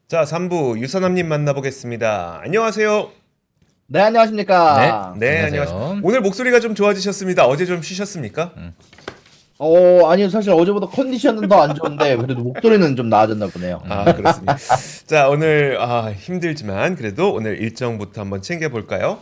자, 3부 유선남님 만나보겠습니다. 안녕하세요. 네, 안녕하십니까. 네, 안녕하세요. 오늘 목소리가 좀 좋아지셨습니다. 어제 좀 쉬셨습니까? 아니요, 사실 어제보다 컨디션은 더 안 좋은데, 그래도 목소리는 좀 나아졌나 보네요. 아, 그렇습니다. 자, 오늘 힘들지만 그래도 오늘 일정부터 한번 챙겨볼까요?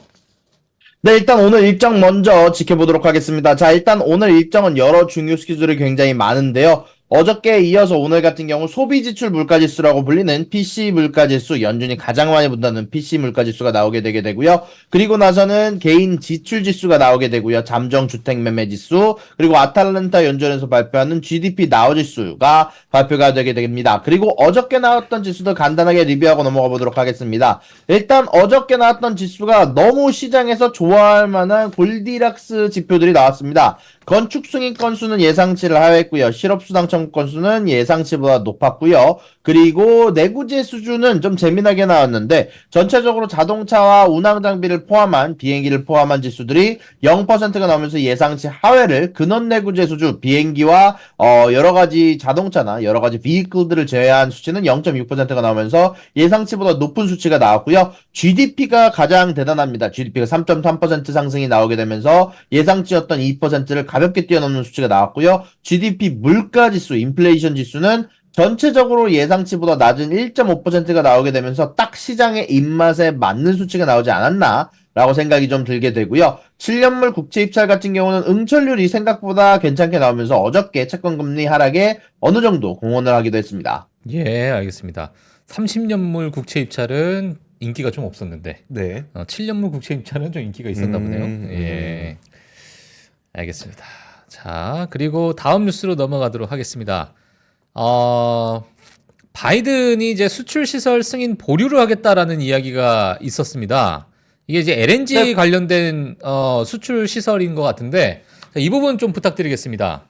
네, 일단 오늘 일정 먼저 지켜보도록 하겠습니다. 자, 일단 오늘 일정은 여러 중요 스케줄이 굉장히 많은데요. 어저께 이어서 오늘 같은 경우 소비지출 물가지수라고 불리는 PC 물가지수, 연준이 가장 많이 본다는 PC 물가지수가 나오게 되게 되고요. 그리고 나서는 개인 지출 지수가 나오게 되고요. 잠정 주택 매매 지수, 그리고 아틀란타 연준에서 발표하는 GDP 나우 지수가 발표가 되게 됩니다. 그리고 어저께 나왔던 지수도 간단하게 리뷰하고 넘어가 보도록 하겠습니다. 일단 어저께 나왔던 지수가 너무 시장에서 좋아할 만한 골디락스 지표들이 나왔습니다. 건축 승인 건수는 예상치를 하회했고요. 실업수당 청구 건수는 예상치보다 높았고요. 그리고 내구재 수준은 좀 재미나게 나왔는데 전체적으로 자동차와 운항 장비를 포함한 비행기를 포함한 지수들이 0%가 나오면서 예상치 하회를 근원 내구재 수준 비행기와 여러 가지 자동차나 여러 가지 비클들을 제외한 수치는 0.6%가 나오면서 예상치보다 높은 수치가 나왔고요. GDP가 가장 대단합니다. GDP가 3.3% 상승이 나오게 되면서 예상치였던 2%를 가볍게 뛰어넘는 수치가 나왔고요. GDP 물가 지수, 인플레이션 지수는 전체적으로 예상치보다 낮은 1.5%가 나오게 되면서 딱 시장의 입맛에 맞는 수치가 나오지 않았나 라고 생각이 좀 들게 되고요. 7년물 국채 입찰 같은 경우는 응찰률이 생각보다 괜찮게 나오면서 어저께 채권금리 하락에 어느 정도 공헌을 하기도 했습니다. 예, 알겠습니다. 30년물 국채 입찰은 인기가 좀 없었는데, 네. 7년물 국채 입찰은 좀 인기가 있었나 보네요. 음. 예, 알겠습니다. 자, 그리고 다음 뉴스로 넘어가도록 하겠습니다. 바이든이 이제 수출 시설 승인 보류를 하겠다라는 이야기가 있었습니다. 이게 이제 LNG 네. 관련된 수출 시설인 것 같은데, 자, 이 부분 좀 부탁드리겠습니다.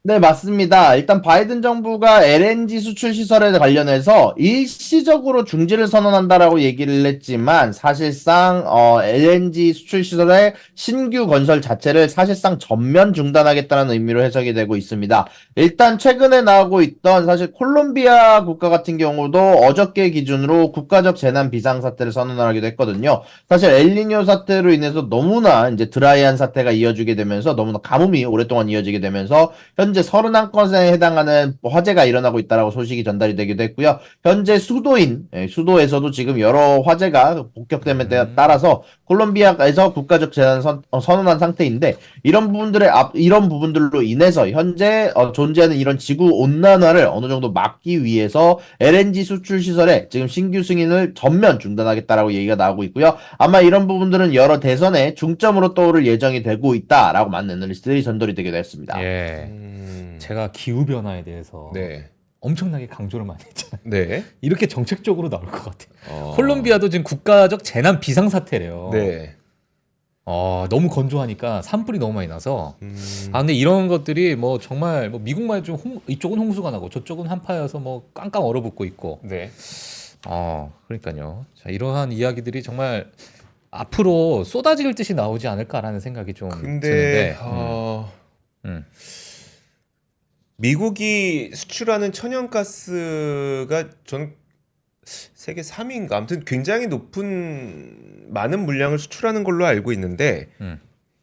네, 맞습니다. 일단 바이든 정부가 LNG 수출 시설에 관련해서 일시적으로 중지를 선언한다라고 얘기를 했지만 사실상 LNG 수출 시설의 신규 건설 자체를 사실상 전면 중단하겠다는 의미로 해석이 되고 있습니다. 일단 최근에 나오고 있던 사실 콜롬비아 국가 같은 경우도 어저께 기준으로 국가적 재난 비상사태를 선언을 하기도 했거든요. 사실 엘니뇨 사태로 인해서 너무나 이제 드라이한 사태가 이어지게 되면서 너무나 가뭄이 오랫동안 이어지게 되면서 현재 31건에 해당하는 화재가 일어나고 있다라고 소식이 전달이 되기도 했고요. 현재 수도에서도 지금 여러 화재가 복격됨에 따라서 콜롬비아에서 국가적 재난 선언한 상태인데 이런 부분들로 인해서 현재 존재하는 이런 지구 온난화를 어느 정도 막기 위해서 LNG 수출 시설에 지금 신규 승인을 전면 중단하겠다라고 얘기가 나오고 있고요. 아마 이런 부분들은 여러 대선에 중점으로 떠오를 예정이 되고 있다라고 많은 애널리스트들이 전달이 되기도 했습니다. 예, 제가 기후 변화에 대해서 네. 엄청나게 강조를 많이 했잖아요. 네. 이렇게 정책적으로 나올 것 같아요. 콜롬비아도 지금 국가적 재난 비상사태래요. 네. 너무 건조하니까 산불이 너무 많이 나서. 음. 근데 이런 것들이 뭐 정말 뭐 미국만 좀 이쪽은 홍수가 나고 저쪽은 한파여서 뭐 깡깡 얼어붙고 있고. 네. 그러니까요. 자, 이러한 이야기들이 정말 앞으로 쏟아질 듯이 나오지 않을까라는 생각이 좀 근데 드는데. 음. 미국이 수출하는 천연가스가 전 세계 3위인가 아무튼 굉장히 높은 많은 물량을 수출하는 걸로 알고 있는데 음.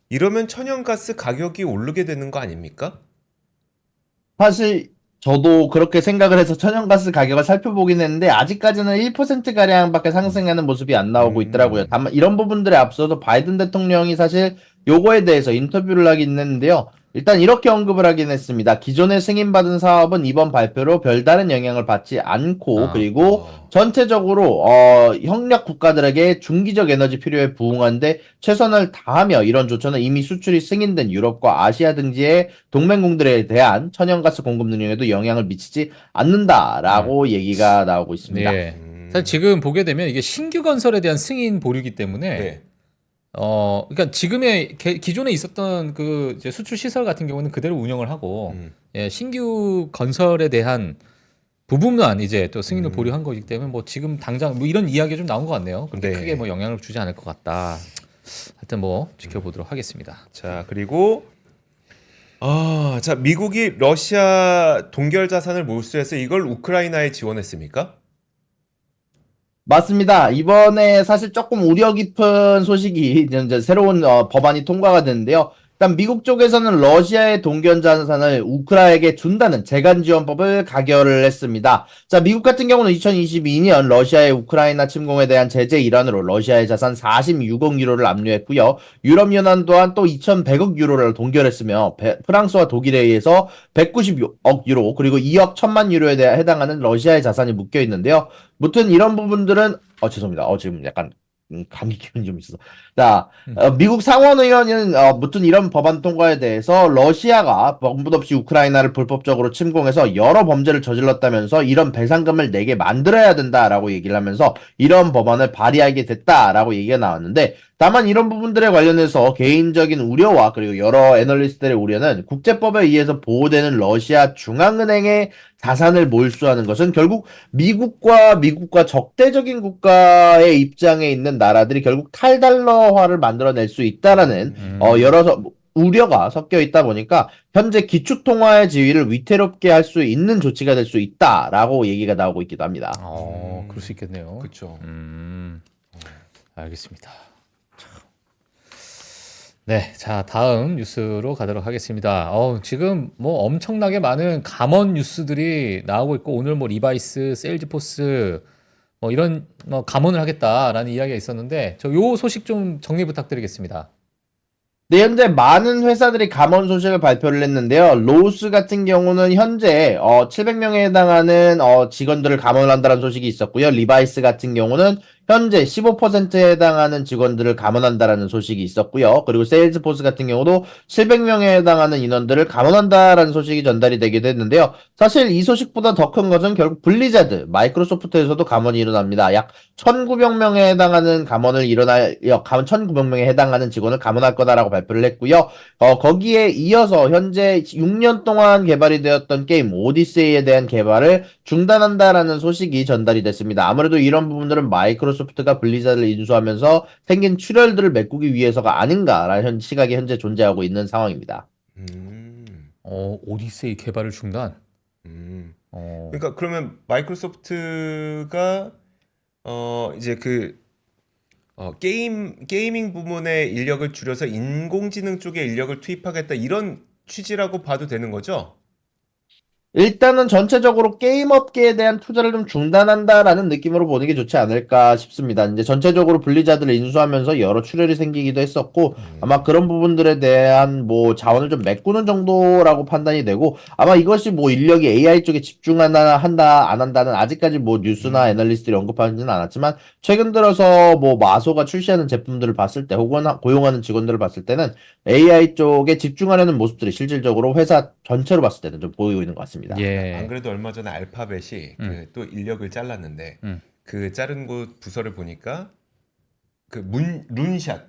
이러면 천연가스 가격이 오르게 되는 거 아닙니까? 사실 저도 그렇게 생각을 해서 천연가스 가격을 살펴보긴 했는데 아직까지는 1%가량밖에 상승하는 모습이 안 나오고 있더라고요. 다만 이런 부분들에 앞서서 바이든 대통령이 사실 요거에 대해서 인터뷰를 하긴 했는데요. 일단 이렇게 언급을 하긴 했습니다. 기존에 승인받은 사업은 이번 발표로 별다른 영향을 받지 않고 그리고 전체적으로 협력 국가들에게 중기적 에너지 필요에 부응하는데 최선을 다하며 이런 조처는 이미 수출이 승인된 유럽과 아시아 등지의 동맹국들에 대한 천연가스 공급 능력에도 영향을 미치지 않는다라고 얘기가 나오고 있습니다. 예. 사실 지금 보게 되면 이게 신규 건설에 대한 승인 보류기 때문에 네. 그러니까 지금의 기존에 있었던 그 이제 수출 시설 같은 경우는 그대로 운영을 하고 예, 신규 건설에 대한 부분만 이제 또 승인을 보류한 거기 때문에 뭐 지금 당장 뭐 이런 이야기가 좀 나온 것 같네요. 그렇게 네. 크게 뭐 영향을 주지 않을 것 같다. 하여튼 뭐 지켜보도록 하겠습니다. 자, 그리고 자, 미국이 러시아 동결 자산을 몰수해서 이걸 우크라이나에 지원했습니까? 맞습니다. 이번에 사실 조금 우려 깊은 소식이 이제 새로운 법안이 통과가 됐는데요. 일단 미국 쪽에서는 러시아의 동견 자산을 우크라이나에게 준다는 재간 지원법을 가결을 했습니다. 자, 미국 같은 경우는 2022년 러시아의 우크라이나 침공에 대한 제재 일환으로 러시아의 자산 46억 유로를 압류했고요. 유럽연합 또한 또 2,100억 유로를 동결했으며 프랑스와 독일에 의해서 190억 유로 그리고 2억 1천만 유로에 해당하는 러시아의 자산이 묶여 있는데요. 무튼 이런 부분들은 죄송합니다. 지금 약간 감기 기운이 좀 있어서. 자, 미국 상원의원은 무튼 이런 법안 통과에 대해서 러시아가 명분 없이 우크라이나를 불법적으로 침공해서 여러 범죄를 저질렀다면서 이런 배상금을 내게 만들어야 된다라고 얘기를 하면서 이런 법안을 발의하게 됐다라고 얘기가 나왔는데 다만 이런 부분들에 관련해서 개인적인 우려와 그리고 여러 애널리스트들의 우려는 국제법에 의해서 보호되는 러시아 중앙은행의 자산을 몰수하는 것은 결국 미국과 적대적인 국가의 입장에 있는 나라들이 결국 탈달러화를 만들어낼 수 있다라는 여러 우려가 섞여 있다 보니까 현재 기축통화의 지위를 위태롭게 할 수 있는 조치가 될 수 있다라고 얘기가 나오고 있기도 합니다. 그럴 수 있겠네요. 그렇죠. 알겠습니다. 네, 자 다음 뉴스로 가도록 하겠습니다. 지금 뭐 엄청나게 많은 감원 뉴스들이 나오고 있고 오늘 뭐 리바이스, 세일즈포스 뭐 이런 감원을 하겠다라는 이야기가 있었는데 요 소식 좀 정리 부탁드리겠습니다. 네, 현재 많은 회사들이 감원 소식을 발표를 했는데요. 로스 같은 경우는 현재 700명에 해당하는 직원들을 감원한다는 소식이 있었고요. 리바이스 같은 경우는 현재 15%에 해당하는 직원들을 감원한다라는 소식이 있었고요. 그리고 세일즈포스 같은 경우도 700명에 해당하는 인원들을 감원한다라는 소식이 전달이 되기도 했는데요. 사실 이 소식보다 더 큰 것은 결국 블리자드, 마이크로소프트에서도 감원이 일어납니다. 약 1,900명에 해당하는 1,900명에 해당하는 직원을 감원할 거다라고 발표를 했고요. 거기에 이어서 현재 6년 동안 개발이 되었던 게임 오디세이에 대한 개발을 중단한다라는 소식이 전달이 됐습니다. 아무래도 이런 부분들은 마이크로소프트가 블리자드를 인수하면서 생긴 출혈들을 메꾸기 위해서가 아닌가라는 시각이 현재 존재하고 있는 상황입니다. 오디세이 개발을 중단. 그러니까 그러면 마이크로소프트가 이제 게이밍 부문의 인력을 줄여서 인공지능 쪽에 인력을 투입하겠다 이런 취지라고 봐도 되는 거죠? 일단은 전체적으로 게임 업계에 대한 투자를 좀 중단한다라는 느낌으로 보는 게 좋지 않을까 싶습니다. 이제 전체적으로 블리자드를 인수하면서 여러 출혈이 생기기도 했었고 아마 그런 부분들에 대한 뭐 자원을 좀 메꾸는 정도라고 판단이 되고 아마 이것이 뭐 인력이 AI 쪽에 집중한다 안 한다는 아직까지 뭐 뉴스나 애널리스트들이 언급하지는 않았지만 최근 들어서 뭐 마소가 출시하는 제품들을 봤을 때 혹은 고용하는 직원들을 봤을 때는 AI 쪽에 집중하려는 모습들이 실질적으로 회사 전체로 봤을 때는 좀 보이고 있는 것 같습니다. 예. 안 그래도 얼마 전에 알파벳이 또 인력을 잘랐는데 그 자른 곳 부서를 보니까 룬샷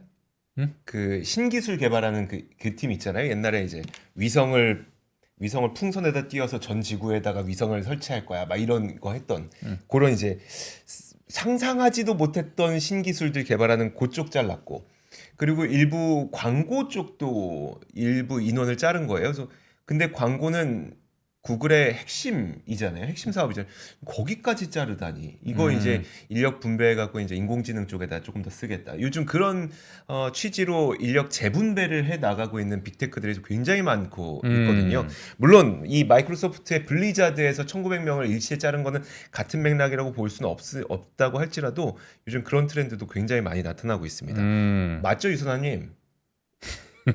그 신기술 개발하는 그 팀 있잖아요. 옛날에 이제 위성을 풍선에다 띄워서 전 지구에다가 위성을 설치할 거야. 막 이런 거 했던 그런 이제 상상하지도 못했던 신기술들 개발하는 그쪽 잘랐고 그리고 일부 광고 쪽도 일부 인원을 자른 거예요. 그래서 근데 광고는 구글의 핵심이잖아요. 핵심 사업이잖아요. 거기까지 자르다니. 이거 이제 인력 분배해갖고 이제 인공지능 쪽에다 조금 더 쓰겠다. 요즘 그런 취지로 인력 재분배를 해 나가고 있는 빅테크들이 굉장히 많고 있거든요. 물론 이 마이크로소프트의 블리자드에서 1,900명을 일시에 자른 거는 같은 맥락이라고 볼 수는 없다고 할지라도 요즘 그런 트렌드도 굉장히 많이 나타나고 있습니다. 맞죠, 유선아님?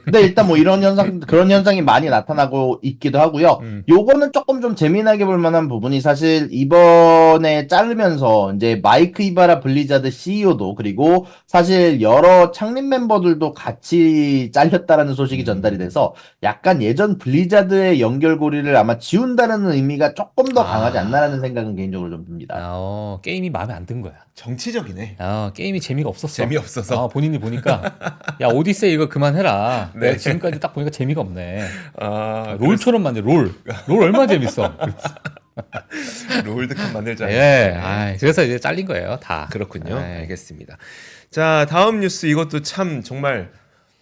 근데 일단 뭐 그런 현상이 많이 나타나고 있기도 하고요. 요거는 조금 좀 재미나게 볼 만한 부분이 사실 이번에 자르면서 이제 마이크 이바라 블리자드 CEO도 그리고 사실 여러 창립 멤버들도 같이 잘렸다라는 소식이 전달이 돼서 약간 예전 블리자드의 연결고리를 아마 지운다는 의미가 조금 더 강하지 않나라는 생각은 개인적으로 좀 듭니다. 게임이 마음에 안 든 거야. 정치적이네. 게임이 재미가 없었어. 재미없어서. 본인이 보니까 야 오디세이 이거 그만해라. 네. 내가 지금까지 딱 보니까 재미가 없네. 롤처럼 만들 롤 얼마나 재밌어. 롤드컵 만들자. 예. 그래서 이제 잘린 거예요. 다. 그렇군요. 알겠습니다. 자, 다음 뉴스 이것도 참 정말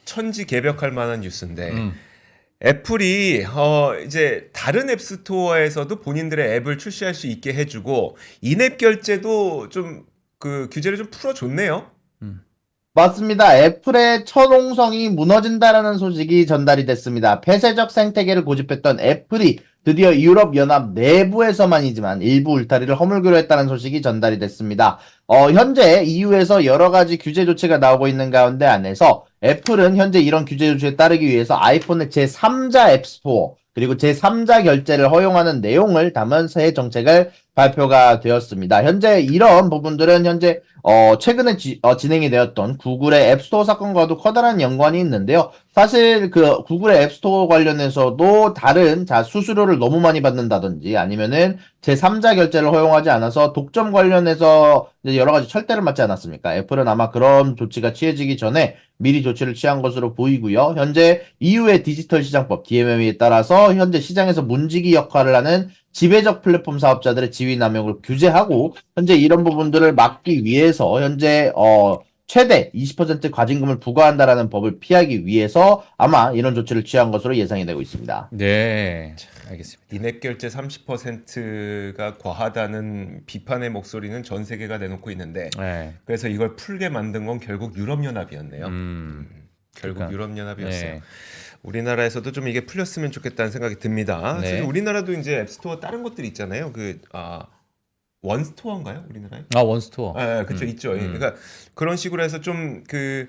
천지개벽할 만한 뉴스인데 애플이 이제 다른 앱스토어에서도 본인들의 앱을 출시할 수 있게 해주고 인앱 결제도 좀 그 규제를 좀 풀어줬네요. 맞습니다. 애플의 천홍성이 무너진다라는 소식이 전달이 됐습니다. 폐쇄적 생태계를 고집했던 애플이 드디어 유럽연합 내부에서만이지만 일부 울타리를 허물기로 했다는 소식이 전달이 됐습니다. 현재 EU에서 여러 가지 규제 조치가 나오고 있는 가운데 안에서 애플은 현재 이런 규제 조치에 따르기 위해서 아이폰의 제3자 앱스토어 그리고 제3자 결제를 허용하는 내용을 담은 새 정책을 발표가 되었습니다. 현재 이런 부분들은 현재 최근에 진행이 되었던 구글의 앱스토어 사건과도 커다란 연관이 있는데요. 사실 그 구글의 앱스토어 관련해서도 다른 수수료를 너무 많이 받는다든지 아니면은 제3자 결제를 허용하지 않아서 독점 관련해서 이제 여러 가지 철대를 맞지 않았습니까? 애플은 아마 그런 조치가 취해지기 전에 미리 조치를 취한 것으로 보이고요. 현재 EU의 디지털 시장법 DMM에 따라서 현재 시장에서 문지기 역할을 하는 지배적 플랫폼 사업자들의 지위 남용을 규제하고 현재 이런 부분들을 막기 위해서 현재 최대 20% 과징금을 부과한다라는 법을 피하기 위해서 아마 이런 조치를 취한 것으로 예상이 되고 있습니다. 네, 알겠습니다. 인앱 결제 30%가 과하다는 비판의 목소리는 전 세계가 내놓고 있는데 네. 그래서 이걸 풀게 만든 건 결국 유럽연합이었네요. 결국 그러니까, 유럽연합이었어요. 네. 우리나라에서도 좀 이게 풀렸으면 좋겠다는 생각이 듭니다. 네. 사실 우리나라도 이제 앱스토어 다른 것들이 있잖아요. 원스토어인가요? 우리나라에? 원스토어. 그쵸 있죠. 그러니까 그런 식으로 해서 좀 그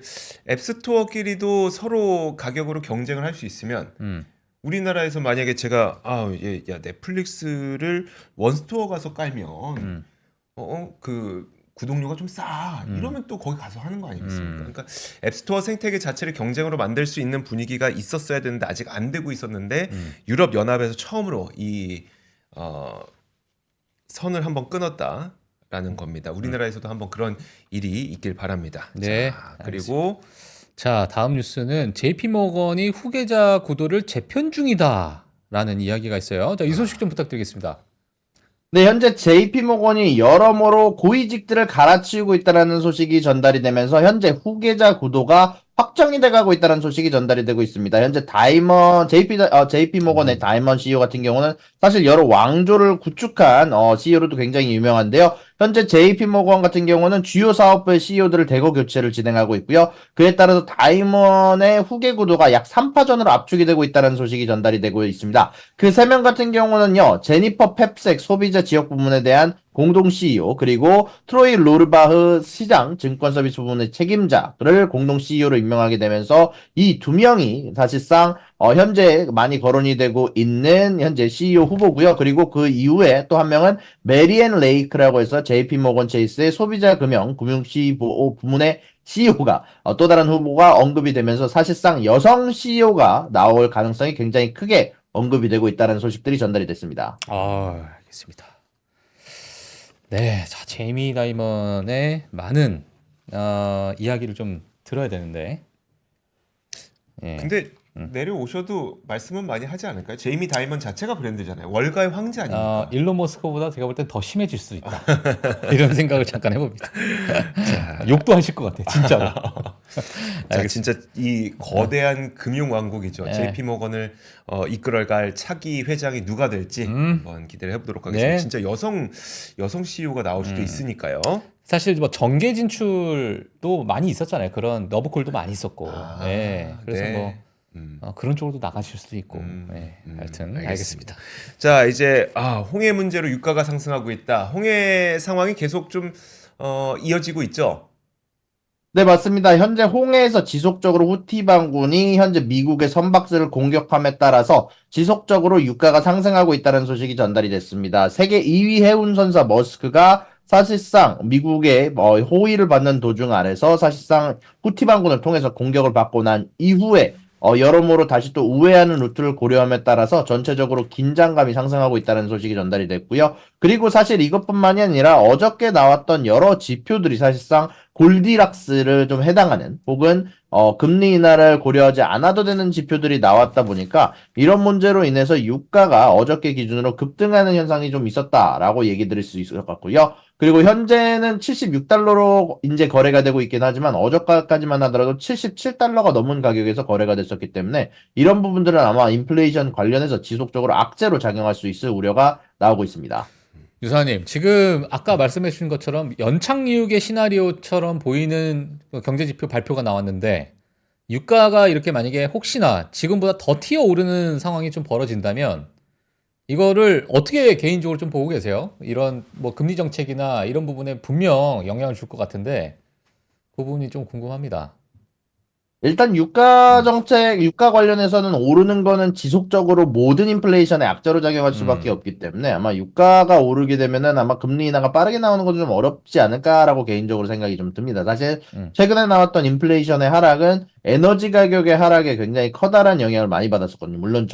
앱스토어끼리도 서로 가격으로 경쟁을 할 수 있으면 우리나라에서 만약에 제가 야 넷플릭스를 원스토어 가서 깔면 그 구독료가 좀 싸. 이러면 또 거기 가서 하는 거 아니겠습니까? 그러니까 앱스토어 생태계 자체를 경쟁으로 만들 수 있는 분위기가 있었어야 되는데 아직 안 되고 있었는데 유럽 연합에서 처음으로 이 선을 한번 끊었다라는 겁니다. 우리나라에서도 한번 그런 일이 있길 바랍니다. 네, 자, 그리고 자, 다음 뉴스는 JP모건이 후계자 구도를 재편 중이다라는 이야기가 있어요. 자, 이 소식 좀 부탁드리겠습니다. 네, 현재 JP모건이 여러모로 고위직들을 갈아치우고 있다는 소식이 전달이 되면서 현재 후계자 구도가 확정이 돼가고 있다는 소식이 전달이 되고 있습니다. 현재 JP모건의 다이먼 CEO 같은 경우는 사실 여러 왕조를 구축한 CEO로도 굉장히 유명한데요. 현재 JP모건 같은 경우는 주요 사업부의 CEO들을 대거 교체를 진행하고 있고요. 그에 따라서 다이먼의 후계 구도가 약 3파전으로 압축이 되고 있다는 소식이 전달이 되고 있습니다. 그 3명 같은 경우는요. 제니퍼 펩색 소비자 지역 부문에 대한 공동 CEO 그리고 트로이 로르바흐 시장 증권 서비스 부문의 책임자를 공동 CEO로 임명하게 되면서 이 두 명이 사실상 현재 많이 거론이 되고 있는 현재 CEO 후보고요. 그리고 그 이후에 또 한 명은 메리앤 레이크라고 해서 JP모건 체이스의 소비자 금융 CEO 부문의 CEO가 또 다른 후보가 언급이 되면서 사실상 여성 CEO가 나올 가능성이 굉장히 크게 언급이 되고 있다는 소식들이 전달이 됐습니다. 알겠습니다. 네, 자, 제이미 다이먼의 많은 이야기를 좀 들어야 되는데. 예. 근데 내려오셔도 말씀은 많이 하지 않을까요? 제이미 다이먼 자체가 브랜드잖아요. 월가의 황제 아닙니까? 일론 머스크보다 제가 볼 땐 더 심해질 수 있다. 이런 생각을 잠깐 해봅니다. 욕도 하실 것 같아, 진짜로. 자, 진짜 이 거대한 금융 왕국이죠. 네. JP 모건을 이끌어갈 차기 회장이 누가 될지 한번 기대를 해보도록 하겠습니다. 네. 진짜 여성 CEO가 나올 수도 있으니까요. 사실 뭐 정계 진출도 많이 있었잖아요. 그런 러브콜도 많이 있었고. 네. 그래서 네. 뭐 그런 쪽으로도 나가실 수도 있고. 네. 하여튼 알겠습니다. 자, 이제 홍해 문제로 유가가 상승하고 있다. 홍해 상황이 계속 좀 이어지고 있죠. 네, 맞습니다. 현재 홍해에서 지속적으로 후티 반군이 현재 미국의 선박들을 공격함에 따라서 지속적으로 유가가 상승하고 있다는 소식이 전달이 됐습니다. 세계 2위 해운선사 머스크가 사실상 미국의 호의를 받는 도중 아래서 사실상 후티 반군을 통해서 공격을 받고 난 이후에 여러모로 다시 또 우회하는 루트를 고려함에 따라서 전체적으로 긴장감이 상승하고 있다는 소식이 전달이 됐고요. 그리고 사실 이것뿐만이 아니라 어저께 나왔던 여러 지표들이 사실상 골디락스를 좀 해당하는 혹은 금리 인하를 고려하지 않아도 되는 지표들이 나왔다 보니까 이런 문제로 인해서 유가가 어저께 기준으로 급등하는 현상이 좀 있었다라고 얘기 드릴 수 있을 것 같고요. 그리고 현재는 76달러로 이제 거래가 되고 있긴 하지만 어저께까지만 하더라도 77달러가 넘은 가격에서 거래가 됐었기 때문에 이런 부분들은 아마 인플레이션 관련해서 지속적으로 악재로 작용할 수 있을 우려가 나오고 있습니다. 유사님, 지금 아까 말씀해 주신 것처럼 연착륙의 시나리오처럼 보이는 경제지표 발표가 나왔는데, 유가가 이렇게 만약에 혹시나 지금보다 더 튀어 오르는 상황이 좀 벌어진다면, 이거를 어떻게 개인적으로 좀 보고 계세요? 이런 뭐 금리 정책이나 이런 부분에 분명 영향을 줄 것 같은데, 그 부분이 좀 궁금합니다. 일단 유가 정책, 유가 관련해서는 오르는 거는 지속적으로 모든 인플레이션의 악재로 작용할 수밖에 없기 때문에 아마 유가가 오르게 되면은 아마 금리 인하가 빠르게 나오는 건 좀 어렵지 않을까라고 개인적으로 생각이 좀 듭니다. 사실 음. 최근에 나왔던 인플레이션의 하락은 에너지 가격의 하락에 굉장히 커다란 영향을 많이 받았었거든요. 물론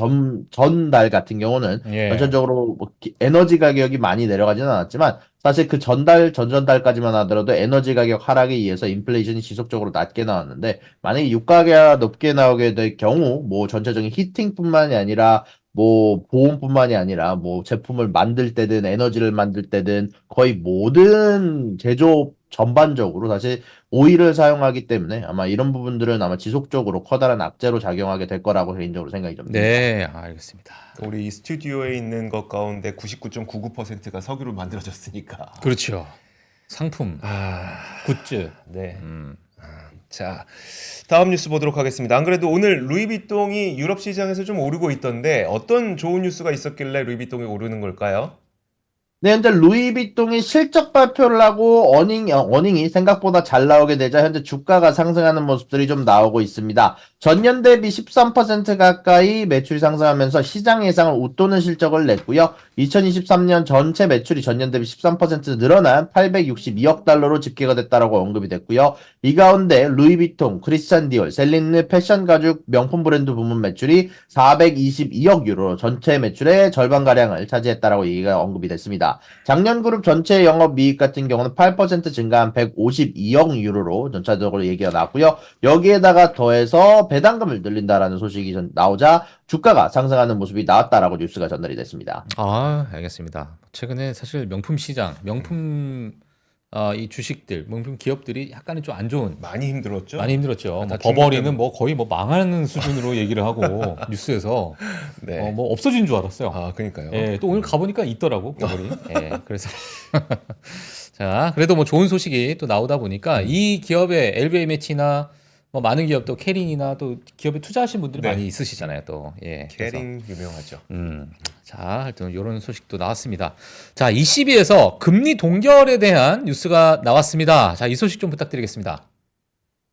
전달 같은 경우는 예. 전체적으로 뭐 에너지 가격이 많이 내려가지는 않았지만 사실 그 전전달까지만 하더라도 에너지 가격 하락에 의해서 인플레이션이 지속적으로 낮게 나왔는데 만약에 유가가 높게 나오게 될 경우 뭐 전체적인 히팅뿐만이 아니라 뭐 보온뿐만이 아니라 뭐 제품을 만들 때든 에너지를 만들 때든 거의 모든 제조업 전반적으로 사실 오일을 사용하기 때문에 아마 이런 부분들은 아마 지속적으로 커다란 악재로 작용하게 될 거라고 개인적으로 생각이 좀 듭니다. 네, 알겠습니다. 우리 이 스튜디오에 있는 것 가운데 99.99%가 석유로 만들어졌으니까. 그렇죠. 상품, 아, 굿즈. 네. 음. 자, 다음 뉴스 보도록 하겠습니다. 안 그래도 오늘 루이비통이 유럽 시장에서 좀 오르고 있던데 어떤 좋은 뉴스가 있었길래 루이비통이 오르는 걸까요? 네, 현재 루이비통이 실적 발표를 하고 어닝이 생각보다 잘 나오게 되자 현재 주가가 상승하는 모습들이 좀 나오고 있습니다. 전년 대비 13% 가까이 매출이 상승하면서 시장 예상을 웃도는 실적을 냈고요. 2023년 전체 매출이 전년 대비 13% 늘어난 862억 달러로 집계가 됐다라고 언급이 됐고요. 이 가운데 루이비통, 크리스찬 디올, 셀린느 패션 가죽 명품 브랜드 부문 매출이 422억 유로 전체 매출의 절반가량을 차지했다라고 얘기가 언급이 됐습니다. 작년 그룹 전체 영업이익 같은 경우는 8% 증가한 152억 유로로 전체적으로 얘기가 나왔고요. 여기에다가 더해서 배당금을 늘린다라는 소식이 나오자 주가가 상승하는 모습이 나왔다라고 뉴스가 전달이 됐습니다. 아, 알겠습니다. 최근에 사실 명품 시장, 이 주식들, 명품 기업들이 약간은 좀 안 좋은, 많이 힘들었죠? 많이 힘들었죠. 뭐 다 버버리는 뭐 거의 뭐 망하는 수준으로 얘기를 하고 뉴스에서 네. 뭐 없어진 줄 알았어요. 아, 그러니까요. 예, 또 오늘 가보니까 있더라고 버버리. 예, 그래서 자, 그래도 뭐 좋은 소식이 또 나오다 보니까 이 기업의 LBA 매치나 뭐 많은 기업 또 캐링이나 또 기업에 투자하신 분들이 네. 많이 있으시잖아요, 또. 예. 그래서 캐링 유명하죠. 자, 하여튼 이런 소식도 나왔습니다. 자, ECB에서 금리 동결에 대한 뉴스가 나왔습니다. 자, 이 소식 좀 부탁드리겠습니다.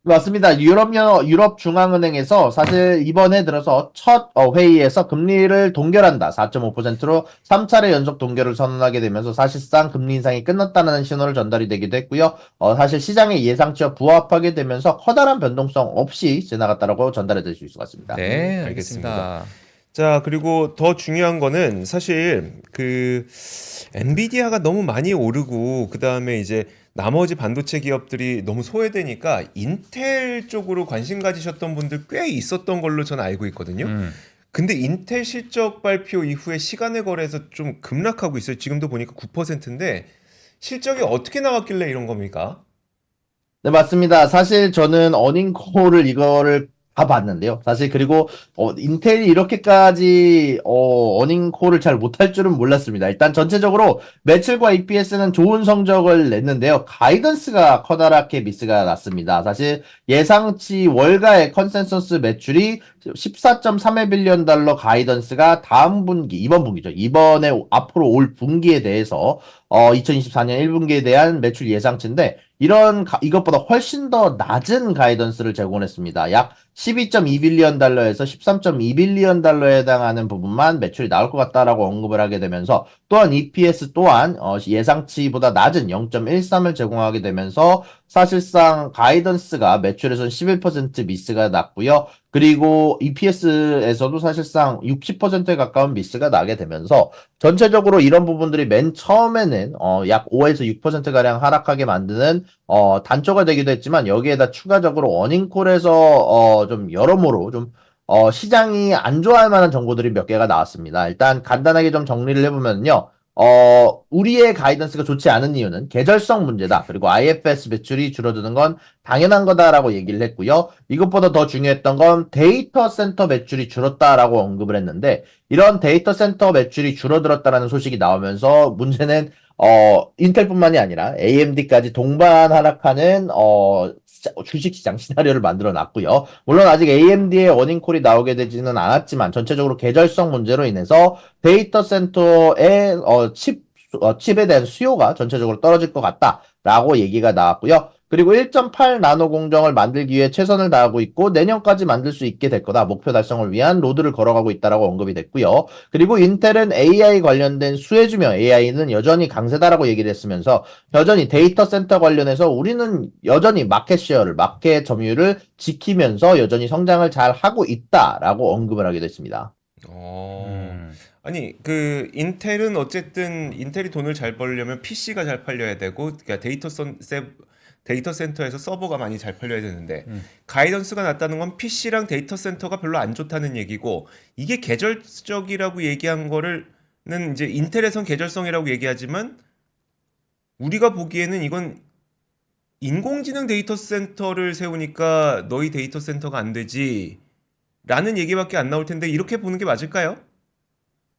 맞습니다. 유럽 중앙은행에서 사실 이번에 들어서 첫 회의에서 금리를 동결한다. 4.5%로 3차례 연속 동결을 선언하게 되면서 사실상 금리 인상이 끝났다는 신호를 전달이 되기도 했고요. 사실 시장의 예상치와 부합하게 되면서 커다란 변동성 없이 지나갔다라고 전달해 드릴 수 있을 것 같습니다. 네, 알겠습니다. 알겠습니다. 자, 그리고 더 중요한 거는 사실 그 엔비디아가 너무 많이 오르고 그다음에 이제 나머지 반도체 기업들이 너무 소외되니까 인텔 쪽으로 관심 가지셨던 분들 꽤 있었던 걸로 저는 알고 있거든요. 근데 인텔 실적 발표 이후에 시간의 거래에서 좀 급락하고 있어요. 지금도 보니까 9%인데 실적이 어떻게 나왔길래 이런 겁니까? 네, 맞습니다. 사실 저는 어닝콜을 이거를 다 봤는데요. 사실 그리고 인텔이 이렇게까지 어닝콜을 잘 못할 줄은 몰랐습니다. 일단 전체적으로 매출과 EPS는 좋은 성적을 냈는데요. 가이던스가 커다랗게 미스가 났습니다. 사실 예상치 월가의 컨센서스 매출이 14.3회 빌리언 달러 가이던스가 다음 분기, 이번 분기죠. 이번에 앞으로 올 분기에 대해서 2024년 1분기에 대한 매출 예상치인데 이것보다 훨씬 더 낮은 가이던스를 제공했습니다. 약 12.2빌리언 달러에서 13.2빌리언 달러에 해당하는 부분만 매출이 나올 것 같다라고 언급을 하게 되면서 또한 EPS 또한 예상치보다 낮은 0.13을 제공하게 되면서 사실상 가이던스가 매출에선 11% 미스가 났고요. 그리고 EPS에서도 사실상 60%에 가까운 미스가 나게 되면서 전체적으로 이런 부분들이 맨 처음에는 약 5에서 6%가량 하락하게 만드는 단초가 되기도 했지만 여기에다 추가적으로 어닝콜에서 좀 여러모로 좀 시장이 안 좋아할 만한 정보들이 몇 개가 나왔습니다. 일단 간단하게 좀 정리를 해보면요. 우리의 가이던스가 좋지 않은 이유는 계절성 문제다. 그리고 IFS 매출이 줄어드는 건 당연한 거다라고 얘기를 했고요. 이것보다 더 중요했던 건 데이터 센터 매출이 줄었다라고 언급을 했는데, 이런 데이터 센터 매출이 줄어들었다라는 소식이 나오면서 문제는 인텔뿐만이 아니라 AMD까지 동반 하락하는 주식시장 시나리오를 만들어 놨고요. 물론 아직 AMD의 워닝콜이 나오게 되지는 않았지만 전체적으로 계절성 문제로 인해서 데이터 센터의 칩에 대한 수요가 전체적으로 떨어질 것 같다라고 얘기가 나왔고요. 그리고 1.8 나노 공정을 만들기 위해 최선을 다하고 있고 내년까지 만들 수 있게 될 거다. 목표 달성을 위한 로드를 걸어가고 있다라고 언급이 됐고요. 그리고 인텔은 AI 관련된 수혜주며 AI는 여전히 강세다라고 얘기를 했으면서 여전히 데이터 센터 관련해서 우리는 여전히 마켓 점유율을 지키면서 여전히 성장을 잘 하고 있다라고 언급을 하게 됐습니다. 아니 그 인텔은 어쨌든 인텔이 돈을 잘 벌려면 PC가 잘 팔려야 되고 그러니까 데이터 센터에서 서버가 많이 잘 팔려야 되는데 가이던스가 낮다는 건 PC랑 데이터 센터가 별로 안 좋다는 얘기고 이게 계절적이라고 얘기한 거를 는 이제 인텔에선 계절성이라고 얘기하지만 우리가 보기에는 이건 인공지능 데이터 센터를 세우니까 너희 데이터 센터가 안 되지 라는 얘기밖에 안 나올 텐데 이렇게 보는 게 맞을까요?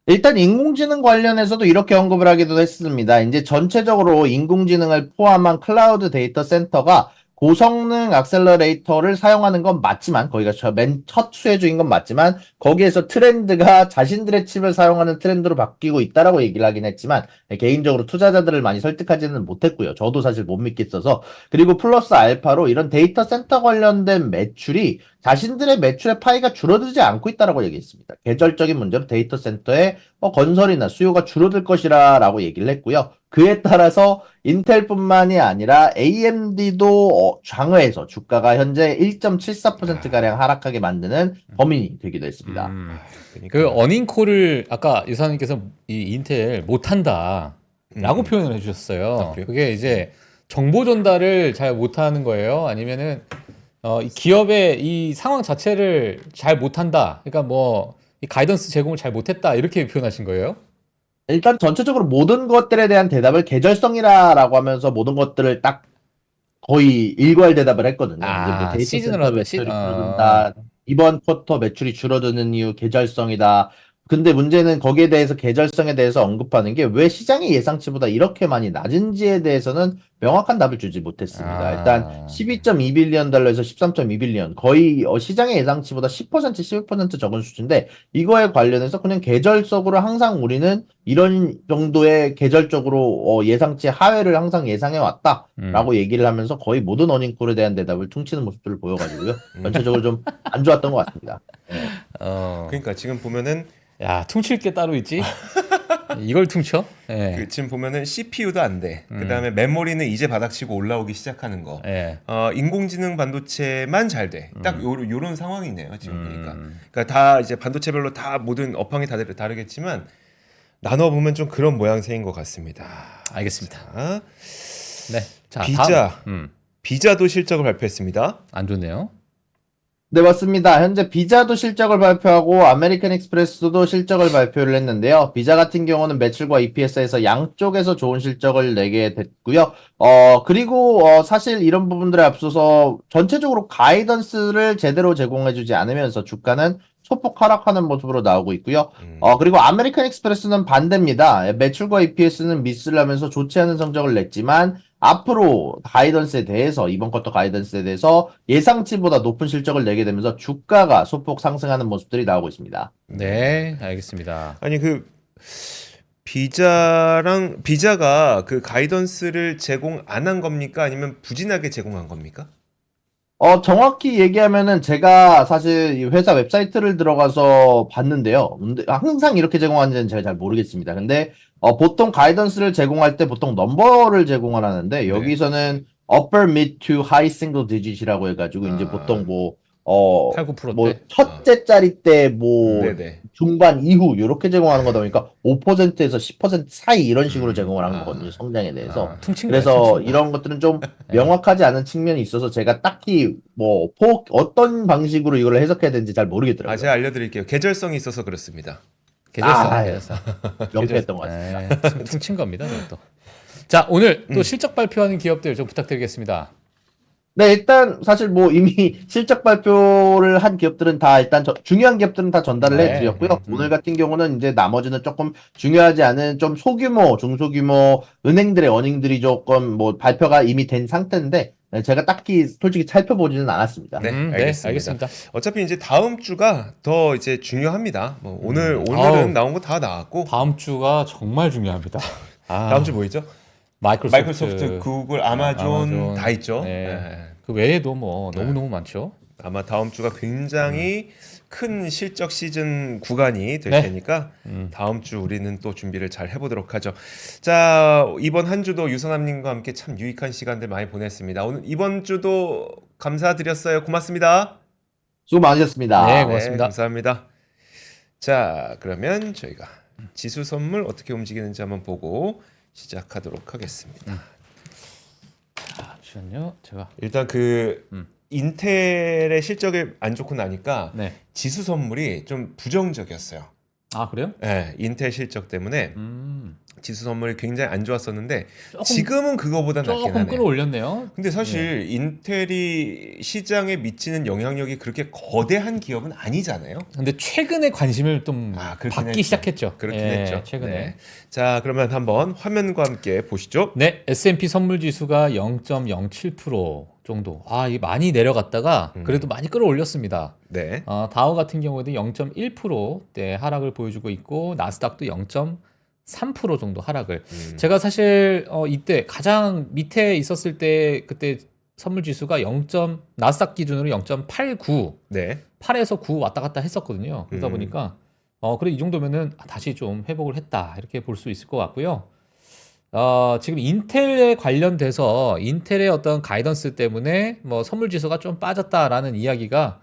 일단 인공지능 관련해서도 이렇게 언급을 하기도 했습니다. 이제 전체적으로 인공지능을 포함한 클라우드 데이터 센터가 고성능 액셀러레이터를 사용하는 건 맞지만 거기가 맨 첫 수혜주인 건 맞지만 거기에서 트렌드가 자신들의 칩을 사용하는 트렌드로 바뀌고 있다라고 얘기를 하긴 했지만 개인적으로 투자자들을 많이 설득하지는 못했고요. 저도 사실 못 믿겠어서. 그리고 플러스 알파로 이런 데이터 센터 관련된 매출이 자신들의 매출의 파이가 줄어들지 않고 있다라고 얘기했습니다. 계절적인 문제로 데이터 센터의 건설이나 수요가 줄어들 것이라고 얘기를 했고요. 그에 따라서 인텔뿐만이 아니라 AMD도 장외에서 주가가 현재 1.74%가량 하락하게 만드는 범인이 되기도 했습니다. 그 어닝콜을 아까 유사님께서 이 인텔 못한다라고 표현을 해주셨어요. 그래요? 그게 이제 정보 전달을 잘 못하는 거예요. 아니면은 이 기업의 이 상황 자체를 잘 못한다. 그러니까 뭐 이 가이던스 제공을 잘 못했다 이렇게 표현하신 거예요? 일단 전체적으로 모든 것들에 대한 대답을 계절성이라고 하면서 모든 것들을 딱 거의 일괄 대답을 했거든요. 이제 뭐 데이터 시즌을 센터 하다 매출이 줄어든다. 이번 쿼터 매출이 줄어드는 이유 계절성이다. 근데 문제는 거기에 대해서 계절성에 대해서 언급하는 게 왜 시장의 예상치보다 이렇게 많이 낮은지에 대해서는 명확한 답을 주지 못했습니다. 일단 12.2빌리언 달러에서 13.2빌리언 거의 시장의 예상치보다 10% 11% 적은 수준인데 이거에 관련해서 그냥 계절적으로 항상 우리는 이런 정도의 계절적으로 예상치 하회를 항상 예상해 왔다라고 얘기를 하면서 거의 모든 어닝콜에 대한 대답을 퉁치는 모습들을 보여가지고요. 전체적으로 좀 안 좋았던 것 같습니다. 그러니까 지금 보면은 야, 퉁칠 게 따로 있지? 이걸 퉁쳐? 예. 지금 보면은 CPU도 안 돼. 그다음에 메모리는 이제 바닥치고 올라오기 시작하는 거. 예. 인공지능 반도체만 잘 돼. 딱 요런 상황이네요. 지금 보니까. 그러니까 다 이제 반도체별로 다 모든 업황이 다 다르겠지만 나눠 보면 좀 그런 모양새인 것 같습니다. 알겠습니다. 자, 네. 자, 비자. 다음. 비자도 실적을 발표했습니다. 안 좋네요. 네, 맞습니다. 현재 비자도 실적을 발표하고 아메리칸 익스프레스도 실적을 발표를 했는데요. 비자 같은 경우는 매출과 EPS에서 양쪽에서 좋은 실적을 내게 됐고요. 그리고 사실 이런 부분들에 앞서서 전체적으로 가이던스를 제대로 제공해주지 않으면서 주가는 소폭 하락하는 모습으로 나오고 있고요. 그리고 아메리칸 익스프레스는 반대입니다. 매출과 EPS는 미스를 하면서 좋지 않은 성적을 냈지만 앞으로 가이던스에 대해서 이번 쿼터 가이던스에 대해서 예상치보다 높은 실적을 내게 되면서 주가가 소폭 상승하는 모습들이 나오고 있습니다. 네, 알겠습니다. 아니 그 비자가 그 가이던스를 제공 안 한 겁니까? 아니면 부진하게 제공한 겁니까? 정확히 얘기하면은 제가 사실 이 회사 웹사이트를 들어가서 봤는데요. 근데 항상 이렇게 제공하는지는 제가 잘 모르겠습니다. 근데 보통 가이던스를 제공할 때 보통 넘버를 제공을 하는데 여기서는 upper mid to high single digit이라고 해가지고 이제 보통 8, 9% 뭐 때? 첫째 짜리 때 뭐 네네. 중반 이후 이렇게 제공하는 거다 보니까 5%에서 10% 사이 이런 식으로 제공을 하는 거거든요. 성장에 대해서. 퉁친 거야, 그래서 퉁친 거야. 이런 것들은 좀 명확하지 않은 측면이 있어서 제가 딱히 어떤 방식으로 이걸 해석해야 되는지 잘 모르겠더라고요. 제가 알려드릴게요. 계절성이 있어서 그렇습니다. 아, 계절성. 명쾌했던 것 같습니다. 네, 퉁친 겁니다. 또. 자, 오늘 또 실적 발표하는 기업들 좀 부탁드리겠습니다. 네, 일단 사실 뭐 이미 실적 발표를 한 기업들은 다 일단 중요한 기업들은 다 전달을 네. 해드렸고요. 오늘 같은 경우는 이제 나머지는 조금 중요하지 않은 좀 소규모, 중소규모 은행들의 어닝들이 조금 뭐 발표가 이미 된 상태인데 네, 제가 딱히 솔직히 살펴보지는 않았습니다. 네, 네, 알겠습니다. 어차피 이제 다음 주가 더 이제 중요합니다. 뭐 오늘은 나온 거 다 나왔고 다음 주가 정말 중요합니다. 다음 주 뭐 있죠? 마이크로소프트, 구글, 아마존 다 있죠. 네. 네. 그 외에도 뭐 너무너무 많죠. 아마 다음 주가 굉장히 큰 실적 시즌 구간이 될 네. 테니까 다음 주 우리는 또 준비를 잘 해보도록 하죠. 자, 이번 한 주도 유선남님과 함께 참 유익한 시간들 많이 보냈습니다. 오늘 이번 주도 감사드렸어요. 고맙습니다. 수고 많으셨습니다. 네, 고맙습니다. 감사합니다. 자, 그러면 저희가 지수 선물 어떻게 움직이는지 한번 보고 시작하도록 하겠습니다. 잠시만요. 제가 일단 그 인텔의 실적이 안 좋고 나니까 네. 지수 선물이 좀 부정적이었어요. 아, 그래요? 네, 인텔 실적 때문에 지수 선물이 굉장히 안 좋았었는데 조금- 지금은 그거보다 낫긴 조금 하네요. 끌어올렸네요. 근데 사실 인텔이 시장에 미치는 영향력이 그렇게 거대한 기업은 아니잖아요. 근데 최근에 관심을 좀 그렇긴 받기 했죠. 시작했죠. 그렇긴 예, 했죠. 최근에. 네. 자, 그러면 한번 화면과 함께 보시죠. 네, S&P 선물 지수가 0.07% 정도. 아, 이 많이 내려갔다가 그래도 많이 끌어올렸습니다. 네. 다우 같은 경우에도 0.1%대 하락을 보여주고 있고 나스닥도 0.3% 정도 하락을. 제가 사실 이때 가장 밑에 있었을 때 그때 선물 지수가 나스닥 기준으로 0.89, 네. 8에서 9 왔다 갔다 했었거든요. 그러다 보니까 그래 이 정도면은 다시 좀 회복을 했다 이렇게 볼 수 있을 것 같고요. 지금 인텔에 관련돼서 인텔의 어떤 가이던스 때문에 뭐 선물 지수가 좀 빠졌다라는 이야기가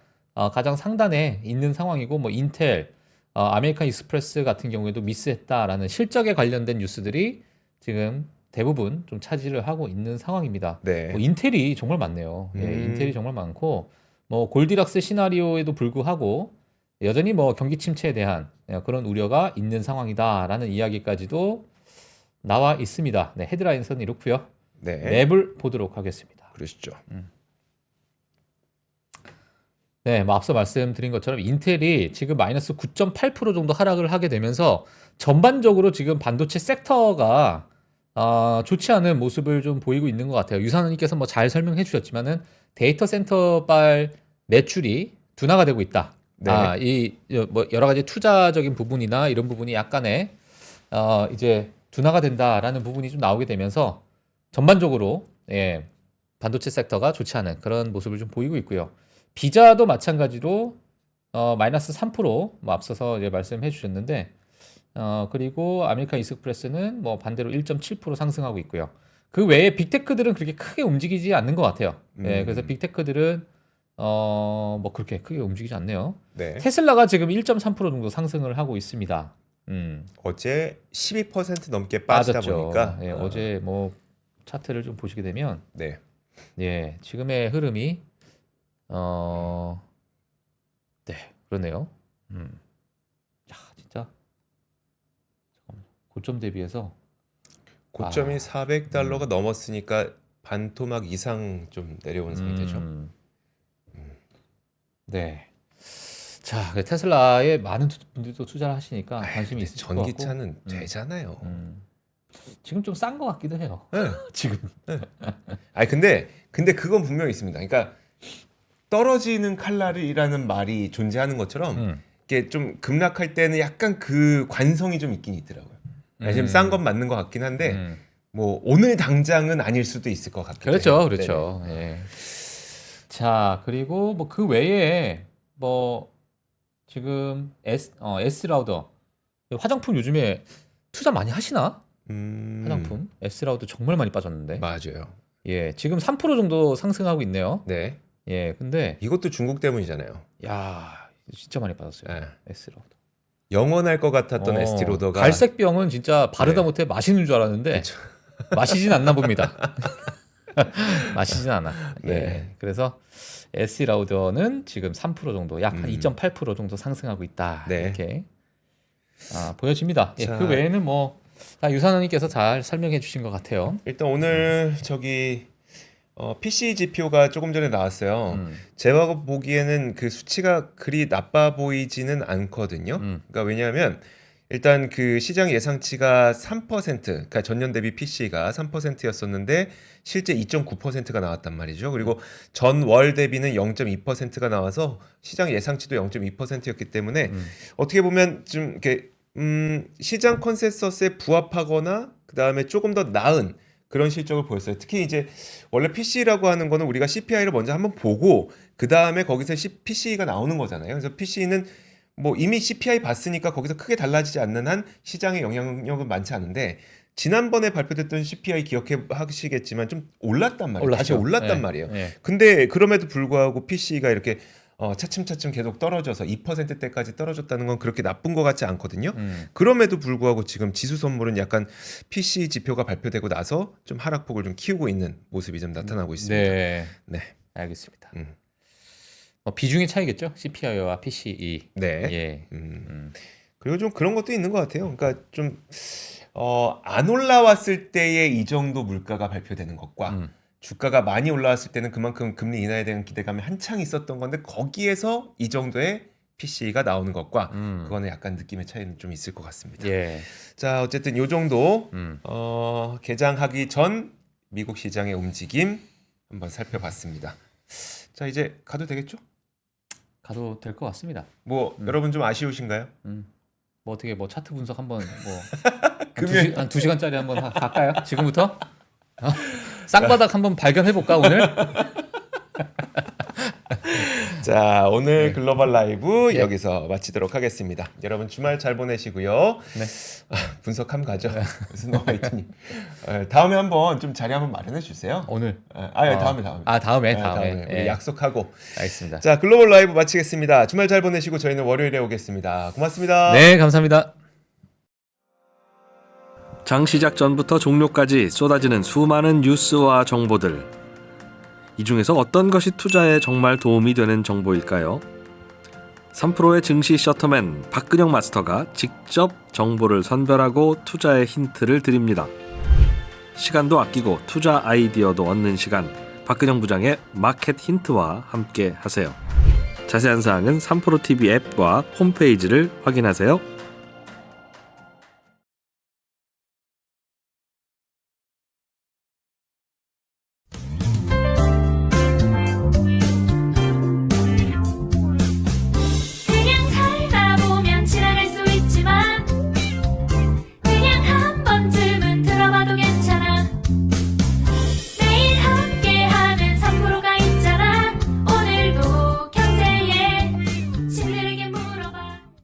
가장 상단에 있는 상황이고 뭐 인텔, 아메리칸 익스프레스 같은 경우에도 미스했다라는 실적에 관련된 뉴스들이 지금 대부분 좀 차지를 하고 있는 상황입니다. 네. 뭐 인텔이 정말 많네요. 예, 인텔이 정말 많고 뭐 골디락스 시나리오에도 불구하고 여전히 뭐 경기 침체에 대한 그런 우려가 있는 상황이다라는 이야기까지도 나와 있습니다. 네, 헤드라인선은 이렇고요. 네. 맵을 보도록 하겠습니다. 그러시죠. 네, 뭐 앞서 말씀드린 것처럼 인텔이 지금 마이너스 9.8% 정도 하락을 하게 되면서 전반적으로 지금 반도체 섹터가 좋지 않은 모습을 좀 보이고 있는 것 같아요. 유산원님께서 뭐 잘 설명해 주셨지만은 데이터 센터발 매출이 둔화가 되고 있다. 네. 이 뭐 여러 가지 투자적인 부분이나 이런 부분이 약간의 이제 둔화가 된다라는 부분이 좀 나오게 되면서 전반적으로 예, 반도체 섹터가 좋지 않은 그런 모습을 좀 보이고 있고요. 비자도 마찬가지로 마이너스 3% 뭐 앞서서 이제 말씀해 주셨는데 그리고 아메리칸 익스프레스는 뭐 반대로 1.7% 상승하고 있고요. 그 외에 빅테크들은 그렇게 크게 움직이지 않는 것 같아요. 예, 그래서 빅테크들은 뭐 그렇게 크게 움직이지 않네요. 네. 테슬라가 지금 1.3% 정도 상승을 하고 있습니다. 어제 12% 넘게 빠지다 빠졌죠. 보니까 예, 어제 뭐 차트를 좀 보시게 되면 네. 예, 지금의 흐름이 네, 그러네요. 야, 진짜 잠깐만. 고점 대비해서 고점이 400달러가 넘었으니까 반토막 이상 좀 내려온 상태죠. 네. 자, 그 테슬라에 많은 분들도 투자를 하시니까 관심이 있으실 것 같고 전기차는 되잖아요. 지금 좀 싼 것 같기도 해요. 네. 지금. 아니 근데 그건 분명히 있습니다. 그러니까 떨어지는 칼날이라는 말이 존재하는 것처럼 이게 좀 급락할 때는 약간 그 관성이 좀 있긴 있더라고요. 지금 싼 건 맞는 것 같긴 한데 뭐 오늘 당장은 아닐 수도 있을 것 같기도 그렇죠, 해요. 그렇죠. 예. 자, 그리고 뭐 그 외에 뭐 지금 에스라우더 화장품 요즘에 투자 많이 하시나? 화장품 에스라우더 정말 많이 빠졌는데. 맞아요. 예, 지금 3% 정도 상승하고 있네요. 네. 예, 근데 이것도 중국 때문이잖아요. 야, 진짜 많이 빠졌어요. 네. 에스라우더. 영원할 것 같았던 에스티로더가 갈색병은 진짜 바르다 네. 못해 마시는 줄 알았는데 마시진 않나 봅니다. 마시진 않아. 네. 예. 그래서 에스라우더는 지금 3% 정도, 약 한 2.8% 정도 상승하고 있다. 네. 이렇게. 보여집니다. 예, 자. 그 외에는 뭐 유산원님께서 잘 설명해 주신 것 같아요. 일단 오늘 저기 PC 지표가 조금 전에 나왔어요. 제가 보기에는 그 수치가 그리 나빠 보이지는 않거든요. 그러니까 왜냐하면 일단 그 시장 예상치가 3%, 그러니까 전년 대비 PC가 3%였었는데 실제 2.9%가 나왔단 말이죠. 그리고 전월 대비는 0.2%가 나와서 시장 예상치도 0.2%였기 때문에 어떻게 보면 좀 이렇게 시장 컨센서스에 부합하거나 그 다음에 조금 더 나은 그런 실적을 보였어요. 특히 이제 원래 PC라고 하는 거는 우리가 CPI를 먼저 한번 보고 그 다음에 거기서 PC가 나오는 거잖아요. 그래서 PC는 뭐 이미 CPI 봤으니까 거기서 크게 달라지지 않는 한 시장의 영향력은 많지 않은데 지난번에 발표됐던 CPI 기억해 하시겠지만 좀 올랐단 말이에요. 다시 올랐단 예, 말이에요. 예. 근데 그럼에도 불구하고 PC가 이렇게 차츰차츰 계속 떨어져서 2%대까지 떨어졌다는 건 그렇게 나쁜 것 같지 않거든요. 그럼에도 불구하고 지금 지수 선물은 약간 PC 지표가 발표되고 나서 좀 하락폭을 좀 키우고 있는 모습이 좀 나타나고 있습니다. 네, 네. 알겠습니다. 비중의 차이겠죠? CPI와 PCE. 네. 예. 그리고 좀 그런 것도 있는 것 같아요. 그러니까 좀 안 올라왔을 때에 이 정도 물가가 발표되는 것과 주가가 많이 올라왔을 때는 그만큼 금리 인하에 대한 기대감이 한창 있었던 건데 거기에서 이 정도의 PC가 나오는 것과 그거는 약간 느낌의 차이는 좀 있을 것 같습니다. 예. 자, 어쨌든 요 정도 개장하기 전 미국 시장의 움직임 한번 살펴봤습니다. 자, 이제 가도 되겠죠? 가도 될 것 같습니다. 뭐 여러분 좀 아쉬우신가요? 뭐 어떻게 뭐 차트 분석 한번 뭐 금요일- 한 2시간짜리 한번 갈까요? 지금부터? 쌍바닥 한번 발견해 볼까 오늘? 자, 오늘 글로벌 라이브 예. 여기서 마치도록 하겠습니다. 여러분 주말 잘 보내시고요. 네. 분석 한번 가죠. 스노우화이트님. 다음에 한번 좀 자리 한번 마련해 주세요. 오늘. 다음에. 다음에. 우리 예. 약속하고. 알겠습니다. 자, 글로벌 라이브 마치겠습니다. 주말 잘 보내시고 저희는 월요일에 오겠습니다. 고맙습니다. 네, 감사합니다. 장 시작 전부터 종료까지 쏟아지는 수많은 뉴스와 정보들. 이 중에서 어떤 것이 투자에 정말 도움이 되는 정보일까요? 3프로의 증시 셔터맨 박근영 마스터가 직접 정보를 선별하고 투자의 힌트를 드립니다. 시간도 아끼고 투자 아이디어도 얻는 시간, 박근영 부장의 마켓 힌트와 함께 하세요. 자세한 사항은 3프로 TV 앱과 홈페이지를 확인하세요.